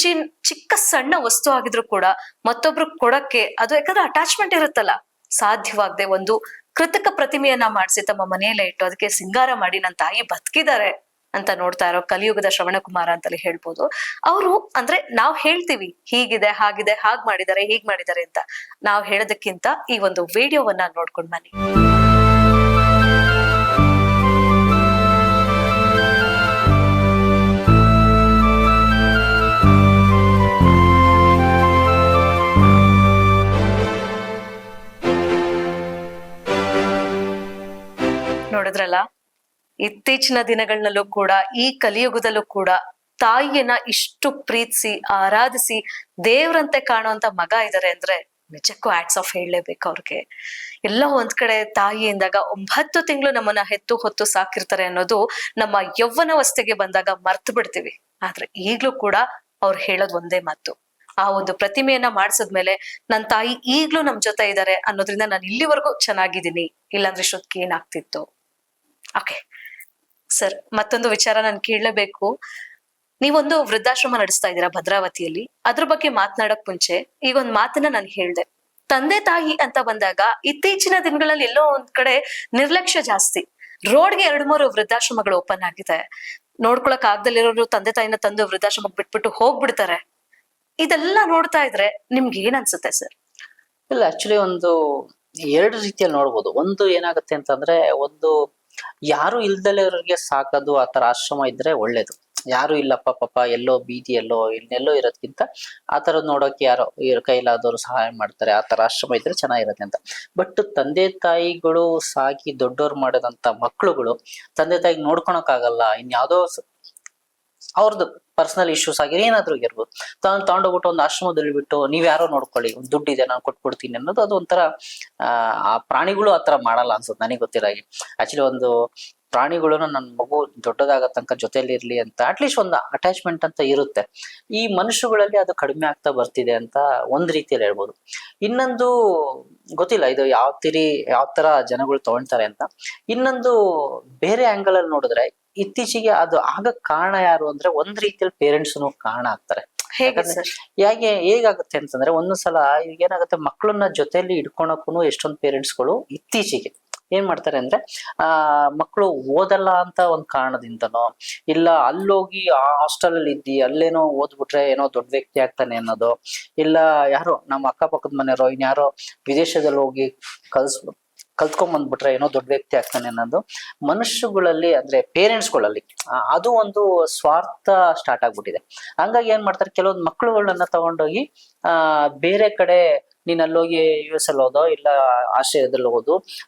ಚಿಕ್ಕ ಸಣ್ಣ ವಸ್ತು ಆಗಿದ್ರು ಕೂಡ ಮತ್ತೊಬ್ರು ಕೊಡಕ್ಕೆ, ಅದು ಯಾಕಂದ್ರೆ ಅಟ್ಯಾಚ್ಮೆಂಟ್ ಇರುತ್ತಲ್ಲ, ಸಾಧ್ಯವಾಗದೆ ಒಂದು ಕೃತಕ ಪ್ರತಿಮೆಯನ್ನ ಮಾಡಿಸಿ ತಮ್ಮ ಮನೆಯಲ್ಲೇ ಇಟ್ಟು ಅದಕ್ಕೆ ಸಿಂಗಾರ ಮಾಡಿ ನನ್ನ ತಾಯಿ ಬದುಕಿದ್ದಾರೆ ಅಂತ ನೋಡ್ತಾ ಇರೋ ಕಲಿಯುಗದ ಶ್ರವಣಕುಮಾರ ಅಂತಲೇ ಹೇಳ್ಬೋದು. ಅವರು ಅಂದ್ರೆ ನಾವ್ ಹೇಳ್ತೀವಿ ಹೀಗಿದೆ ಹಾಗಿದೆ, ಹಾಗ್ ಮಾಡಿದ್ದಾರೆ ಹೀಗ್ ಮಾಡಿದ್ದಾರೆ ಅಂತ. ನಾವ್ ಹೇಳೋದಕ್ಕಿಂತ ಈ ಒಂದು ವಿಡಿಯೋವನ್ನ ನೋಡ್ಕೊಂಡ್ ಬನ್ನಿ. ನೋಡಿದ್ರಲ್ಲ, ಇತ್ತೀಚಿನ ದಿನಗಳಲ್ಲೂ ಕೂಡ ಈ ಕಲಿಯುಗದಲ್ಲೂ ಕೂಡ ತಾಯಿಯನ್ನ ಇಷ್ಟು ಪ್ರೀತಿಸಿ ಆರಾಧಿಸಿ ದೇವ್ರಂತೆ ಕಾಣುವಂತ ಮಗ ಇದಾರೆ ಅಂದ್ರೆ ನಿಜಕ್ಕೂ ಹ್ಯಾಟ್ಸ್ ಆಫ್ ಹೇಳಲೇಬೇಕು ಅವ್ರಿಗೆ. ಎಲ್ಲ ಒಂದ್ ಕಡೆ ತಾಯಿ ಎಂದಾಗ 9 ತಿಂಗಳು ನಮ್ಮನ್ನ ಹೆತ್ತು ಹೊತ್ತು ಸಾಕಿರ್ತಾರೆ ಅನ್ನೋದು ನಮ್ಮ ಯೌವನವಸ್ಥೆಗೆ ಬಂದಾಗ ಮರ್ತು ಬಿಡ್ತೀವಿ. ಆದ್ರೆ ಈಗ್ಲೂ ಕೂಡ ಅವ್ರು ಹೇಳೋದ್ ಒಂದೇ ಮಾತು, ಆ ಒಂದು ಪ್ರತಿಮೆಯನ್ನ ಮಾಡ್ಸದ್ಮೇಲೆ ನನ್ ತಾಯಿ ಈಗ್ಲೂ ನಮ್ ಜೊತೆ ಇದ್ದಾರೆ ಅನ್ನೋದ್ರಿಂದ ನಾನು ಇಲ್ಲಿವರೆಗೂ ಚೆನ್ನಾಗಿದ್ದೀನಿ, ಇಲ್ಲಾಂದ್ರೆ ಇಷ್ಟೊತ್ತಿಗೆ ಏನಾಗ್ತಿತ್ತು. ಓಕೆ ಸರ್, ಮತ್ತೊಂದು ವಿಚಾರ ನಾನು ಕೇಳಲೇಬೇಕು. ನೀವೊಂದು ವೃದ್ಧಾಶ್ರಮ ನಡೆಸ್ತಾ ಇದ್ದೀರಾ ಭದ್ರಾವತಿಯಲ್ಲಿ. ಅದ್ರ ಬಗ್ಗೆ ಮಾತನಾಡಕ್ ಮುಂಚೆ ಈಗ ಒಂದ್ ಮಾತನ್ನ ನಾನು ಹೇಳ್ದೆ. ತಂದೆ ತಾಯಿ ಅಂತ ಬಂದಾಗ ಇತ್ತೀಚಿನ ದಿನಗಳಲ್ಲಿ ಎಲ್ಲೋ ಒಂದ್ ಕಡೆ ನಿರ್ಲಕ್ಷ್ಯ ಜಾಸ್ತಿ. ರೋಡ್ಗೆ 2-3 ವೃದ್ಧಾಶ್ರಮಗಳು ಓಪನ್ ಆಗಿದೆ. ನೋಡ್ಕೊಳಕ್ ಆಗ್ದಲ್ಲಿರೋರು ತಂದೆ ತಾಯಿನ ತಂದು ವೃದ್ಧಾಶ್ರಮಕ್ಕೆ ಬಿಟ್ಬಿಟ್ಟು ಹೋಗ್ಬಿಡ್ತಾರೆ. ಇದೆಲ್ಲ ನೋಡ್ತಾ ಇದ್ರೆ ನಿಮ್ಗೆ ಏನ್ ಅನ್ಸುತ್ತೆ ಸರ್? ಇಲ್ಲ, ಆಕ್ಚುಲಿ ಒಂದು 2 ರೀತಿಯಲ್ಲಿ ನೋಡ್ಬೋದು. ಒಂದು ಏನಾಗುತ್ತೆ ಅಂತಂದ್ರೆ, ಒಂದು ಯಾರು ಇಲ್ದಲೆ ಅವ್ರಿಗೆ ಸಾಕೋದು ಆ ತರ ಆಶ್ರಮ ಇದ್ರೆ ಒಳ್ಳೇದು. ಯಾರು ಇಲ್ಲಪ್ಪ ಪಾಪ ಎಲ್ಲೋ ಬೀದಿಯಲ್ಲೋ ಇನ್ನೆಲ್ಲೋ ಇರೋದ್ಕಿಂತ ಆ ತರದ್ ನೋಡೋಕೆ ಯಾರೋ ಕೈಲಾದವರು ಸಹಾಯ ಮಾಡ್ತಾರೆ, ಆ ತರ ಆಶ್ರಮ ಇದ್ರೆ ಚೆನ್ನಾಗಿರತ್ತೆ ಅಂತ. ಬಟ್ ತಂದೆ ತಾಯಿಗಳು ಸಾಕಿ ದೊಡ್ಡವ್ರು ಮಾಡೋದಂತ ಮಕ್ಳುಗಳು ತಂದೆ ತಾಯಿಗೆ ನೋಡ್ಕೊಳಕ್ ಆಗಲ್ಲ, ಇನ್ಯಾವುದೋ ಅವ್ರದ್ದು ಪರ್ಸನಲ್ ಇಶ್ಯೂಸ್ ಆಗಿ ಏನಾದ್ರು ಇರ್ಬೋದು, ತಗೊಂಡೋಗ್ಬಿಟ್ಟು ಒಂದು ಆಶ್ರಮದಲ್ಲಿ ಬಿಟ್ಟು ನೀವ್ ಯಾರೋ ನೋಡ್ಕೊಳ್ಳಿ, ಒಂದು ದುಡ್ಡಿದೆ ನಾನು ಕೊಟ್ಬಿಡ್ತೀನಿ ಅನ್ನೋದು ಅದು ಒಂಥರ ಆ ಪ್ರಾಣಿಗಳು ಆತರ ಮಾಡಲ್ಲ ಅನ್ಸುತ್ತೆ ನನಗೆ ಗೊತ್ತಿರಾಗಿ. ಆಕ್ಚುಲಿ ಒಂದು ಪ್ರಾಣಿಗಳನ್ನು ನನ್ನ ಮಗು ದೊಡ್ಡದಾಗ ತನಕ ಜೊತೆಲಿ ಇರ್ಲಿ ಅಂತ ಅಟ್ಲೀಸ್ಟ್ ಒಂದು ಅಟ್ಯಾಚ್ಮೆಂಟ್ ಅಂತ ಇರುತ್ತೆ. ಈ ಮನುಷ್ಯಗಳಲ್ಲಿ ಅದು ಕಡಿಮೆ ಆಗ್ತಾ ಬರ್ತಿದೆ ಅಂತ ಒಂದ್ ರೀತಿಯಲ್ಲಿ ಹೇಳ್ಬೋದು. ಇನ್ನೊಂದು ಗೊತ್ತಿಲ್ಲ ಇದು ಯಾವ ತರ ಜನಗಳು ತಗೊಳ್ತಾರೆ ಅಂತ. ಇನ್ನೊಂದು ಬೇರೆ ಆಂಗಲ್ ಅಲ್ಲಿ ನೋಡಿದ್ರೆ ಇತ್ತೀಚೆಗೆ ಅದು ಆಗಕ್ ಕಾರಣ ಯಾರು ಅಂದ್ರೆ ಒಂದ್ ರೀತಿಯಲ್ಲಿ ಪೇರೆಂಟ್ಸ್ನು ಕಾರಣ ಆಗ್ತಾರೆ. ಹೇಗಾಗುತ್ತೆ ಅಂತಂದ್ರೆ, ಒಂದೊಂದ್ಸಲ ಈಗ ಏನಾಗುತ್ತೆ, ಮಕ್ಕಳನ್ನ ಜೊತೆಲಿ ಇಟ್ಕೊಳಕ್ಕೂ ಎಷ್ಟೊಂದು ಪೇರೆಂಟ್ಸ್ಗಳು ಇತ್ತೀಚೆಗೆ ಏನ್ ಮಾಡ್ತಾರೆ ಅಂದ್ರೆ, ಮಕ್ಕಳು ಓದಲ್ಲ ಅಂತ ಒಂದ್ ಕಾರಣದಿಂದನೋ, ಇಲ್ಲ ಅಲ್ಲೋಗಿ ಆ ಹಾಸ್ಟೆಲ್ ಅಲ್ಲಿ ಇದ್ದಿ ಅಲ್ಲೇನೋ ಓದ್ಬಿಟ್ರೆ ಏನೋ ದೊಡ್ಡ ವ್ಯಕ್ತಿ ಆಗ್ತಾನೆ ಅನ್ನೋದು, ಇಲ್ಲ ಯಾರೋ ನಮ್ಮ ಅಕ್ಕಪಕ್ಕದ ಮನೆಯವರು ಇನ್ಯಾರೋ ವಿದೇಶದಲ್ಲಿ ಹೋಗಿ ಕಲ್ತ್ಕೊಂಡ್ ಬಂದ್ಬಿಟ್ರೆ ಏನೋ ದೊಡ್ಡ ವ್ಯಕ್ತಿ ಆಗ್ತಾನೆ ಅನ್ನೋದು ಮನುಷ್ಯಗಳಲ್ಲಿ ಅಂದ್ರೆ ಪೇರೆಂಟ್ಸ್ಗಳಲ್ಲಿ ಅದು ಒಂದು ಸ್ವಾರ್ಥ ಸ್ಟಾರ್ಟ್ ಆಗ್ಬಿಟ್ಟಿದೆ. ಹಂಗಾಗಿ ಏನ್ ಮಾಡ್ತಾರೆ, ಕೆಲವೊಂದು ಮಕ್ಕಳುಗಳನ್ನ ತಗೊಂಡೋಗಿ ಬೇರೆ ಕಡೆ ನೀನ್ ಅಲ್ಲೋಗಿ US ಅಲ್ಲಿ ಓದೋ, ಇಲ್ಲ ಆಸ್ಟ್ರೇಲಿಯಾದಲ್ಲಿ ಓದು,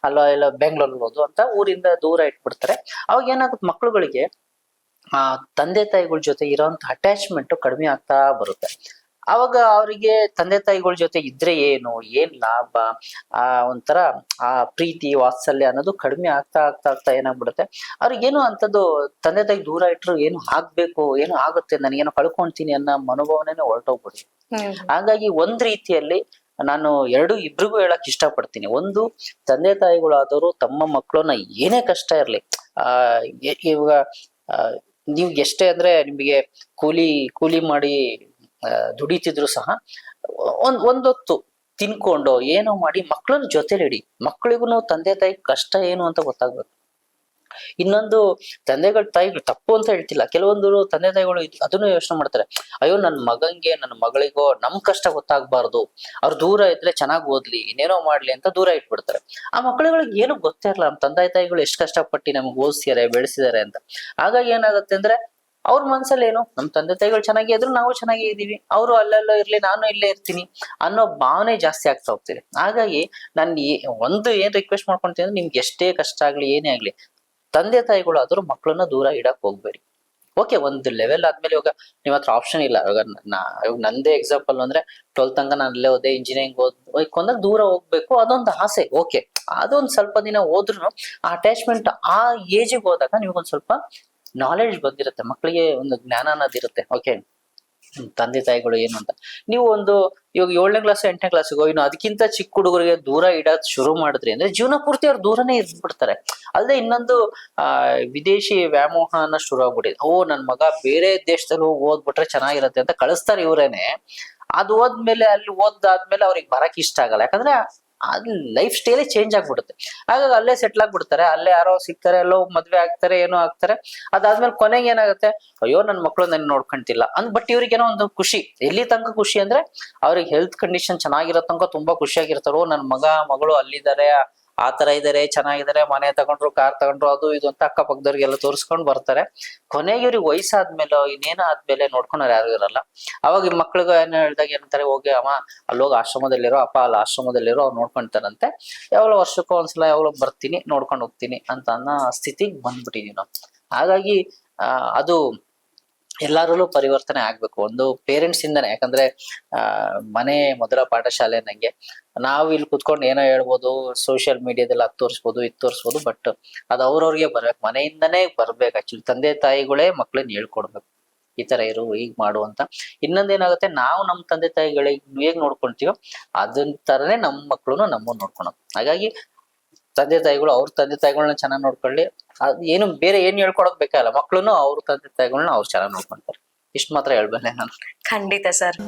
ಇಲ್ಲ ಬೆಂಗಳೂರಲ್ಲಿ ಓದು ಅಂತ ಊರಿಂದ ದೂರ ಇಟ್ಬಿಡ್ತಾರೆ. ಅವಾಗ ಏನಾಗುತ್ತೆ, ಮಕ್ಳುಗಳಿಗೆ ಆ ತಂದೆ ತಾಯಿಗಳ ಜೊತೆ ಇರೋಂಥ ಅಟ್ಯಾಚ್ಮೆಂಟ್ ಕಡಿಮೆ ಆಗ್ತಾ ಬರುತ್ತೆ. ಅವಾಗ ಅವರಿಗೆ ತಂದೆ ತಾಯಿಗಳ ಜೊತೆ ಇದ್ರೆ ಏನ್ ಲಾಭ, ಒಂಥರ ಆ ಪ್ರೀತಿ ವಾತ್ಸಲ್ಯ ಅನ್ನೋದು ಕಡಿಮೆ ಆಗ್ತಾ ಆಗ್ತಾ ಆಗ್ತಾ ಏನಾಗ್ಬಿಡುತ್ತೆ, ಅವ್ರಿಗೇನು ಅಂತದ್ದು ತಂದೆ ತಾಯಿ ದೂರ ಇಟ್ರು ಏನು ಆಗ್ಬೇಕು, ಏನು ಆಗುತ್ತೆ, ನನಗೇನೋ ಕಳ್ಕೊಂತೀನಿ ಅನ್ನೋ ಮನೋಭಾವನೆನೇ ಹೊರಟೋಗ್ಬಿಡುತ್ತೆ. ಹಾಗಾಗಿ ಒಂದ್ ರೀತಿಯಲ್ಲಿ ನಾನು ಇಬ್ರಿಗೂ ಹೇಳಕ್ ಇಷ್ಟಪಡ್ತೀನಿ. ಒಂದು, ತಂದೆ ತಾಯಿಗಳಾದವರು ತಮ್ಮ ಮಕ್ಕಳನ್ನ ಏನೇ ಕಷ್ಟ ಇರ್ಲಿ, ಇವಾಗ ನೀವ್ ಎಷ್ಟೇ ಅಂದ್ರೆ ನಿಮಗೆ ಕೂಲಿ ಮಾಡಿ ದುಡಿತಿದ್ರು ಸಹ ಒಂದೊತ್ತು ತಿನ್ಕೊಂಡು ಏನೋ ಮಾಡಿ ಮಕ್ಕಳನ್ನ ಜೊತೆಲಿ ಇಡಿ. ಮಕ್ಕಳಿಗೂ ತಂದೆ ತಾಯಿ ಕಷ್ಟ ಏನು ಅಂತ ಗೊತ್ತಾಗ್ಬೇಕು. ಇನ್ನೊಂದು, ತಂದೆಗಳ ತಾಯಿಗಳು ತಪ್ಪು ಅಂತ ಹೇಳ್ತಿಲ್ಲ, ಕೆಲವೊಂದು ತಂದೆ ತಾಯಿಗಳು ಅದನ್ನು ಯೋಚನೆ ಮಾಡ್ತಾರೆ, ಅಯ್ಯೋ ನನ್ನ ನನ್ನ ಮಗಳಿಗೋ ನಮ್ ಕಷ್ಟ ಗೊತ್ತಾಗ್ಬಾರ್ದು, ಅವ್ರು ದೂರ ಇದ್ರೆ ಚೆನ್ನಾಗ್ ಓದ್ಲಿ, ಇನ್ನೇನೋ ಮಾಡ್ಲಿ ಅಂತ ದೂರ ಇಟ್ಬಿಡ್ತಾರೆ. ಆ ಮಕ್ಕಳುಗಳಿಗೆ ಏನು ಗೊತ್ತೇ ಇರಲ್ಲ ನಮ್ಮ ತಂದೆ ತಾಯಿಗಳು ಎಷ್ಟು ಕಷ್ಟಪಟ್ಟು ನಮ್ಗೆ ಓದಿಸಿದಾರೆ ಬೆಳೆಸಿದಾರೆ ಅಂತ. ಹಾಗಾಗಿ ಏನಾಗುತ್ತೆ ಅಂದ್ರೆ ಅವ್ರ ಮನ್ಸಲ್ಲಿ ಏನು, ನಮ್ ತಂದೆ ತಾಯಿಗಳು ಚೆನ್ನಾಗಿ ಇದ್ರು ನಾವು ಚೆನ್ನಾಗೇ ಇದೀವಿ, ಅವರು ಅಲ್ಲೆಲ್ಲೋ ಇರ್ಲಿ ನಾನು ಇಲ್ಲೇ ಇರ್ತೀನಿ ಅನ್ನೋ ಭಾವನೆ ಜಾಸ್ತಿ ಆಗ್ತಾ ಹೋಗ್ತಿದೆ. ಹಾಗಾಗಿ ನಾನು ಒಂದು ಏನ್ ರಿಕ್ವೆಸ್ಟ್ ಮಾಡ್ಕೊಂತೀನಿ ಅಂದ್ರೆ, ನಿಮ್ಗೆ ಎಷ್ಟೇ ಕಷ್ಟ ಆಗ್ಲಿ ಏನೇ ಆಗ್ಲಿ, ತಂದೆ ತಾಯಿಗಳು ಆದ್ರೂ ಮಕ್ಕಳನ್ನ ದೂರ ಇಡಕ್ ಹೋಗ್ಬೇಡಿ. ಓಕೆ, ಒಂದು ಲೆವೆಲ್ ಆದ್ಮೇಲೆ ಇವಾಗ ನಿಮ್ ಹತ್ರ ಆಪ್ಷನ್ ಇಲ್ಲ. ಇವಾಗ ನಂದೇ ಎಕ್ಸಾಂಪಲ್ ಅಂದ್ರೆ 12th ತನಕ ನಾನು ಅಲ್ಲೇ ಓದೆ, ಇಂಜಿನಿಯರಿಂಗ್ ಓದ್ಕೊಂಡಾಗ ದೂರ ಹೋಗ್ಬೇಕು ಅದೊಂದು ಆಸೆ. ಓಕೆ, ಅದೊಂದ್ ಸ್ವಲ್ಪ ದಿನ ಹೋದ್ರು ಆ ಅಟ್ಯಾಚ್ಮೆಂಟ್ ಆ ಏಜಿಗೆ ಹೋದಾಗ ನಿಮ್ಗೊಂದ್ ಸ್ವಲ್ಪ ನಾಲೆಡ್ಜ್ ಬಂದಿರುತ್ತೆ, ಮಕ್ಕಳಿಗೆ ಒಂದು ಜ್ಞಾನ ಅನ್ನೋದಿರುತ್ತೆ. ಓಕೆ, ತಂದೆ ತಾಯಿಗಳು ಏನು ಅಂತ ನೀವು ಇವಾಗ 7ನೇ ಕ್ಲಾಸ್ 8ನೇ ಕ್ಲಾಸ್ಗೋ ಇನ್ನು ಅದಕ್ಕಿಂತ ಚಿಕ್ಕ ಹುಡುಗರಿಗೆ ದೂರ ಇಡೋದ್ ಶುರು ಮಾಡಿದ್ರಿ ಅಂದ್ರೆ ಜೀವನ ಪೂರ್ತಿ ಅವ್ರು ದೂರನೇ ಇರ್ಬಿಡ್ತಾರೆ. ಅಲ್ಲದೆ ಇನ್ನೊಂದು ವಿದೇಶಿ ವ್ಯಾಮೋಹ ಅನ್ನೋ ಶುರು ಆಗ್ಬಿಟ್ಟಿದೆ. ನನ್ ಮಗ ಬೇರೆ ದೇಶದಲ್ಲಿ ಹೋಗಿ ಓದ್ಬಿಟ್ರೆ ಚೆನ್ನಾಗಿರತ್ತೆ ಅಂತ ಕಳಿಸ್ತಾರೆ ಇವ್ರೇನೆ. ಅದು ಹೋದ್ಮೇಲೆ ಅಲ್ಲಿ ಓದಾದ್ಮೇಲೆ ಅವ್ರಿಗೆ ಬರಕ್ ಇಷ್ಟ ಆಗಲ್ಲ, ಯಾಕಂದ್ರೆ ಅದ್ ಲೈಫ್ ಸ್ಟೈಲೇ ಚೇಂಜ್ ಆಗ್ಬಿಡುತ್ತೆ. ಹಾಗಾಗಿ ಅಲ್ಲೇ ಸೆಟ್ಲ್ ಆಗ್ಬಿಡ್ತಾರೆ, ಅಲ್ಲೇ ಯಾರೋ ಸಿಗ್ತಾರೆ, ಎಲ್ಲೋ ಮದ್ವೆ ಆಗ್ತಾರೆ, ಏನೋ ಆಗ್ತಾರೆ. ಅದಾದ್ಮೇಲೆ ಕೊನೆಗೆ ಏನಾಗುತ್ತೆ, ಅಯ್ಯೋ ನನ್ ಮಕ್ಳು ನನ್ ನೋಡ್ಕೊಂತಿಲ್ಲ ಬಟ್ ಇವ್ರಿಗೇನೋ ಒಂದು ಖುಷಿ. ಎಲ್ಲಿ ತನಕ ಖುಷಿ ಅಂದ್ರೆ ಅವ್ರಿಗೆ ಹೆಲ್ತ್ ಕಂಡೀಷನ್ ಚೆನ್ನಾಗಿರೋ ತನಕ ತುಂಬಾ ಖುಷಿಯಾಗಿರ್ತಾರೋ, ನನ್ ಮಗಳು ಅಲ್ಲಿದ್ದಾರೆ, ಆ ತರ ಇದಾರೆ, ಚೆನ್ನಾಗಿದ್ದಾರೆ, ಮನೆ ತಗೊಂಡ್ರು, ಕಾರ್ ತಗೊಂಡ್ರು, ಅದು ಇದು ಅಂತ ಅಕ್ಕಪಕ್ಕದವ್ರಿಗೆಲ್ಲ ತೋರಿಸ್ಕೊಂಡ್ ಬರ್ತಾರೆ. ಕೊನೆಗೆ ಇವ್ರಿಗೆ ವಯಸ್ಸಾದ್ಮೇಲೆ ಇನ್ನೇನ ಆದ್ಮೇಲೆ ನೋಡ್ಕೊಂಡ್ರೆ ಯಾರು ಇರಲ್ಲ. ಅವಾಗ ಈ ಮಕ್ಳಿಗೆ ಏನ್ ಹೇಳ್ದಾಗ ಏನಂತಾರೆ, ಹೋಗಿ ಅಮ್ಮ ಅಲ್ಲೋಗಿ ಆಶ್ರಮದಲ್ಲಿರೋ, ಅಪ್ಪ ಅಲ್ಲಿ ಆಶ್ರಮದಲ್ಲಿರೋ, ಅವ್ರು ನೋಡ್ಕೊಂತಾರಂತೆ, ಯಾವಾಗಲೋ ವರ್ಷಕ್ಕೋ ಒಂದ್ಸಲ ಯಾವಾಗಲೋ ಬರ್ತೀನಿ ನೋಡ್ಕೊಂಡು ಹೋಗ್ತೀನಿ ಅಂತ ಅನ್ನೋ ಸ್ಥಿತಿಗೆ ಬಂದ್ಬಿಟ್ಟಿದೀವಿ ನಾವು. ಹಾಗಾಗಿ ಅದು ಎಲ್ಲರಲ್ಲೂ ಪರಿವರ್ತನೆ ಆಗ್ಬೇಕು, ಒಂದು ಪೇರೆಂಟ್ಸ್ ಇಂದಾನೆ. ಯಾಕಂದ್ರೆ ಮನೆ ಮೊದಲ ಪಾಠಶಾಲೆ ನಂಗೆ. ನಾವು ಇಲ್ಲಿ ಕುತ್ಕೊಂಡು ಏನೋ ಹೇಳ್ಬೋದು, ಸೋಷಿಯಲ್ ಮೀಡಿಯಾದಲ್ಲಿ ಅದು ತೋರಿಸ್ಬೋದು ಇದು ತೋರಿಸ್ಬೋದು, ಬಟ್ ಅದು ಅವ್ರವ್ರಿಗೆ ಬರ್ಬೇಕು, ಮನೆಯಿಂದನೇ ಬರ್ಬೇಕು. ಆಕ್ಚುಲಿ ತಂದೆ ತಾಯಿಗಳೇ ಮಕ್ಳನ್ನ ಹೇಳ್ಕೊಡ್ಬೇಕು, ಈ ತರ ಇರು, ಹೀಗ್ ಮಾಡು ಅಂತ. ಇನ್ನೊಂದೇನಾಗುತ್ತೆ, ನಾವು ನಮ್ ತಂದೆ ತಾಯಿಗಳಿಗೆ ಹೇಗ್ ನೋಡ್ಕೊಂತೀವೋ ಅದನ್ ತರನೇ ನಮ್ಮ ಮಕ್ಳು ನಮ್ಮನ್ನ ನೋಡ್ಕೊಳೋದು. ಹಾಗಾಗಿ ತಂದೆ ತಾಯಿಗಳು ಅವ್ರ ತಂದೆ ತಾಯಿಗಳನ್ನ ಚೆನ್ನಾಗಿ ನೋಡ್ಕೊಳ್ಳಿ. ಏನು ಬೇರೆ ಏನ್ ಹೇಳ್ಕೊಡಕ್ ಬೇಕಾಗಲ್ಲ, ಮಕ್ಳುನು ಅವ್ರ ತಂದೆ ತಾಯಿಗಳನ್ನ ಅವ್ರು ಚೆನ್ನಾಗಿ ನೋಡ್ಕೊಂತಾರೆ. ಇಷ್ಟ ಮಾತ್ರ ಹೇಳ್ಬಲ್ಲೆ ನಾನು. ಖಂಡಿತ ಸರ್.